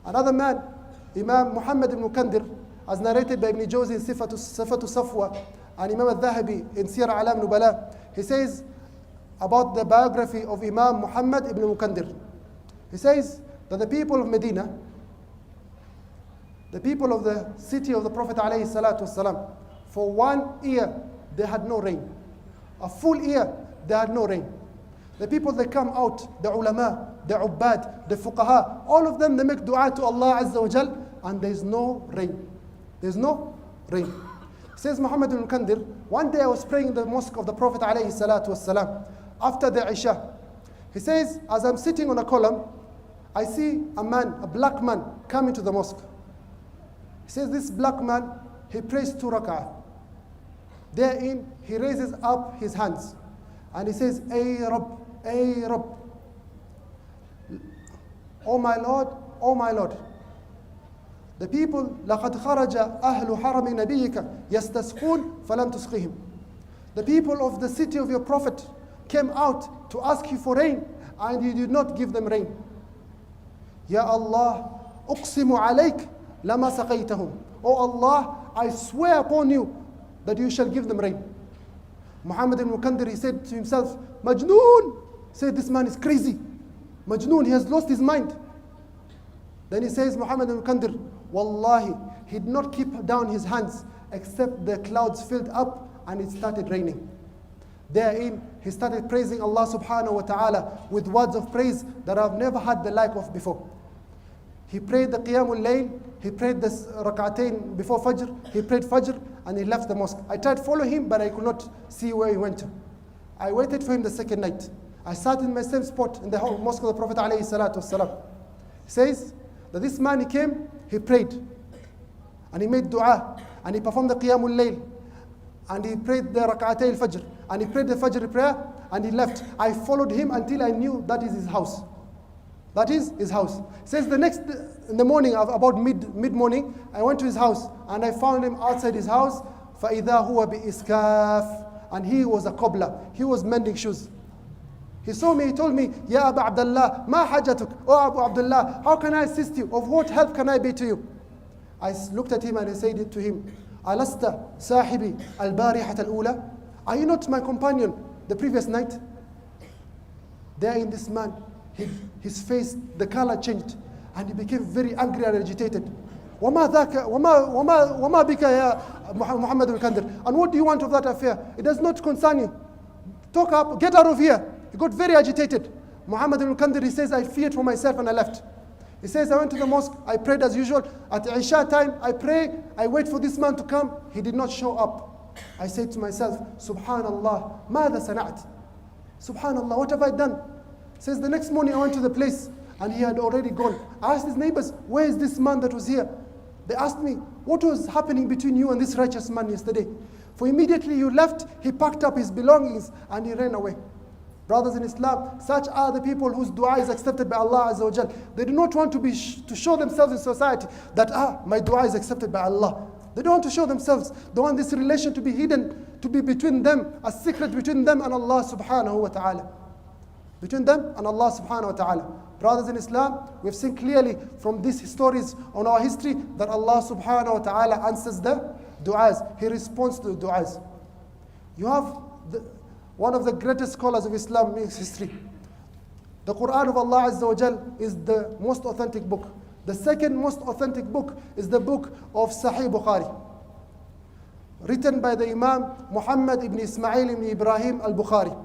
Another man, Imam Muhammad ibn Munkandir, as narrated by Ibn Jawzi in Sifatu Safwa, and Imam al-Dhahabi in Siyar A'lam Nubala, he says about the biography of Imam Muhammad ibn Munkandir. He says that the people of Medina, the people of the city of the Prophet alayhi salatu wasalam, for 1 year they had no rain. A full year they had no rain. The people that come out, the ulama, the ubbad, the fuqaha, all of them, they make dua to Allah Azza wa Jal, and there is no rain. There's no rain. Says Muhammad ibn Munkandir, one day I was praying in the mosque of the Prophet alayhi salatu wasalam, after the Isha. He says, as I'm sitting on a column, I see a man, a black man, come into the mosque. He says, this black man, he prays 2 rak'ah. Therein, he raises up his hands. And he says, Ay Rabb, Ay Rabb. Oh my Lord, oh my Lord. The people, لَقَدْ خَرَجَ أَهْلُ حَرَمِ نَبِيِّكَ يَسْتَسْقُونَ فَلَمْ تُسْقِهِمْ. The people of the city of your Prophet came out to ask you for rain, and you did not give them rain. Ya Allah, أُقْسِمُ عَلَيْكَ لَمَا سَقَيْتَهُمْ. Oh Allah, I swear upon you that you shall give them rain. Muhammad ibn Munkandir, he said to himself, Majnoon! Said, this man is crazy. Majnoon, he has lost his mind. Then he says, Muhammad ibn Munkandir, Wallahi, he did not keep down his hands except the clouds filled up and it started raining. Therein, he started praising Allah subhanahu wa ta'ala with words of praise that I've never had the like of before. He prayed the Qiyamul Layl, he prayed the Rak'atain before Fajr, he prayed Fajr, and he left the mosque. I tried to follow him, but I could not see where he went to. I waited for him the second night. I sat in my same spot in the whole mosque of the Prophet alayhi salatu wasalam. He says that this man, he came, he prayed, and he made dua, and he performed the Qiyamul Layl, and he prayed the Rak'atain Fajr, and he prayed the Fajr prayer, and he left. I followed him until I knew that is his house. That is his house. Says the next, in the morning, about mid-morning, I went to his house and I found him outside his house. فَإِذَا هُوَ بِإِسْكَافٍ. And he was a cobbler. He was mending shoes. He saw me, he told me, Ya Abu Abdullah, ma hajatuk? Oh Abu Abdullah, how can I assist you? Of what help can I be to you? I looked at him and I said to him, Alasta sahibi al-barihat al-ula? Are you not my companion the previous night? There in this man, his face, the color changed, and he became very angry and agitated. وَمَا ذَاكَ وَمَا بِكَ يَا Muhammad ibn Munkandir. And what do you want of that affair? It does not concern you. Talk up, get out of here. He got very agitated. Muhammad ibn Munkandir, he says, I feared for myself and I left. He says, I went to the mosque, I prayed as usual. At Isha time, I pray, I wait for this man to come. He did not show up. I said to myself, Subhanallah, ماذا صنعت? Subhanallah, what have I done? Says the next morning I went to the place and he had already gone. I asked his neighbors, where is this man that was here? They asked me, what was happening between you and this righteous man yesterday? For immediately you left, he packed up his belongings and he ran away. Brothers in Islam, such are the people whose dua is accepted by Allah Azza wa Jal. They do not want to show themselves in society that, my dua is accepted by Allah. They don't want to show themselves. They want this relation to be hidden, to be between them, a secret between them and Allah subhanahu wa ta'ala. Between them and Allah subhanahu wa ta'ala. Brothers in Islam, we've seen clearly from these stories on our history that Allah subhanahu wa ta'ala answers the du'as. He responds to the du'as. You have one of the greatest scholars of Islam in history. The Quran of Allah Azza wa Jal is the most authentic book. The second most authentic book is the book of Sahih Bukhari, written by the Imam Muhammad ibn Ismail ibn Ibrahim al-Bukhari.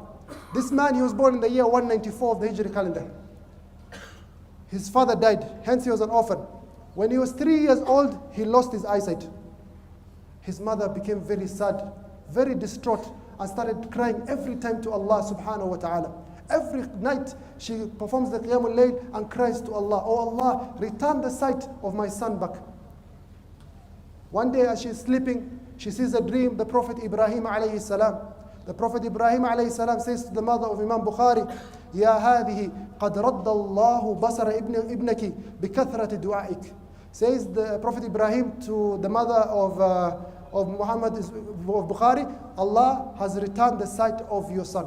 This man, he was born in the year 194 of the Hijri calendar. His father died, hence he was an orphan. When he was 3 years old, he lost his eyesight. His mother became very sad, very distraught, and started crying every time to Allah subhanahu wa ta'ala. Every night, she performs the Qiyamul Layl and cries to Allah, Oh Allah, return the sight of my son back. One day as she is sleeping, she sees a dream, the Prophet Ibrahim alayhi salam. The Prophet Ibrahim alayhi salam says to the mother of Imam Bukhari, Ya hadihi, qad radda Allahu basara ibnaki bikathrati du'aik. Says the Prophet Ibrahim to the mother of Muhammad of Bukhari, Allah has returned the sight of your son.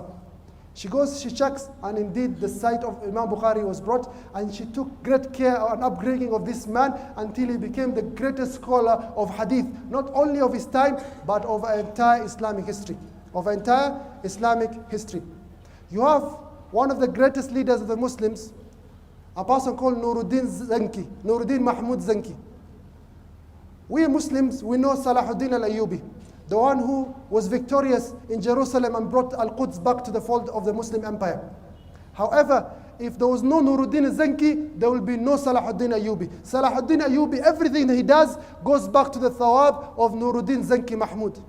She goes, she checks, and indeed the site of Imam Bukhari was brought, and she took great care and upgrading of this man until he became the greatest scholar of hadith, not only of his time, but of entire Islamic history. Of entire Islamic history. You have one of the greatest leaders of the Muslims, a person called Nuruddin Mahmud Zanki. We Muslims, we know Salahuddin al-Ayyubi, the one who was victorious in Jerusalem and brought Al-Quds back to the fold of the Muslim Empire. However, if there was no Nuruddin Zanki, there will be no Salahuddin Ayyubi. Salahuddin Ayyubi, everything he does goes back to the thawab of Nuruddin Zanki Mahmud.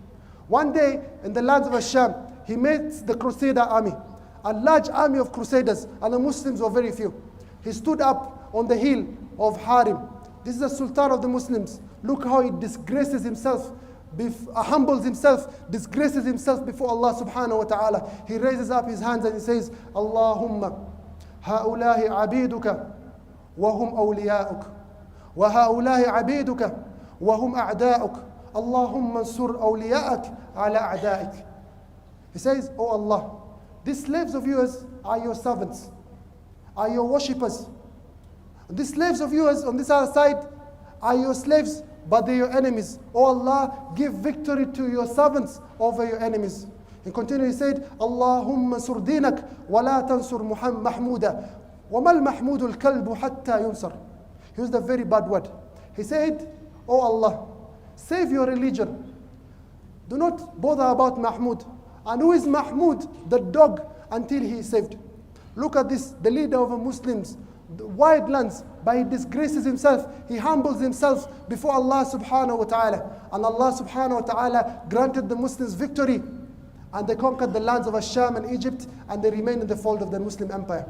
One day, in the lands of Sham, he meets the Crusader army, a large army of Crusaders, and the Muslims were very few. He stood up on the hill of Harim. This is the Sultan of the Muslims. Look how he disgraces himself, humbles himself, disgraces himself before Allah subhanahu wa ta'ala. He raises up his hands and he says, Allahumma ha'ulahi abiduka wa hum awliya'uk wa ha'ulahi abiduka wa hum a'da'uk Allahumma ansur awliya'ak ala a'da'ik. He says, Oh Allah, these slaves of yours are your servants, are your worshippers. These slaves of yours on this other side are your slaves, but they're your enemies. Oh Allah, give victory to your servants over your enemies. He continued, he said, Allahumma sur dinak wa la tansur Mahmuda wa mal Mahmudu al-kalbu hatta yunsar. He used a very bad word. He said, Oh Allah, save your religion. Do not bother about Mahmud. And who is Mahmud? The dog, until he is saved. Look at this, the leader of the Muslims, the wide lands, but he disgraces himself, he humbles himself before Allah subhanahu wa ta'ala. And Allah subhanahu wa ta'ala granted the Muslims victory, and they conquered the lands of Asham and Egypt, and they remained in the fold of the Muslim empire.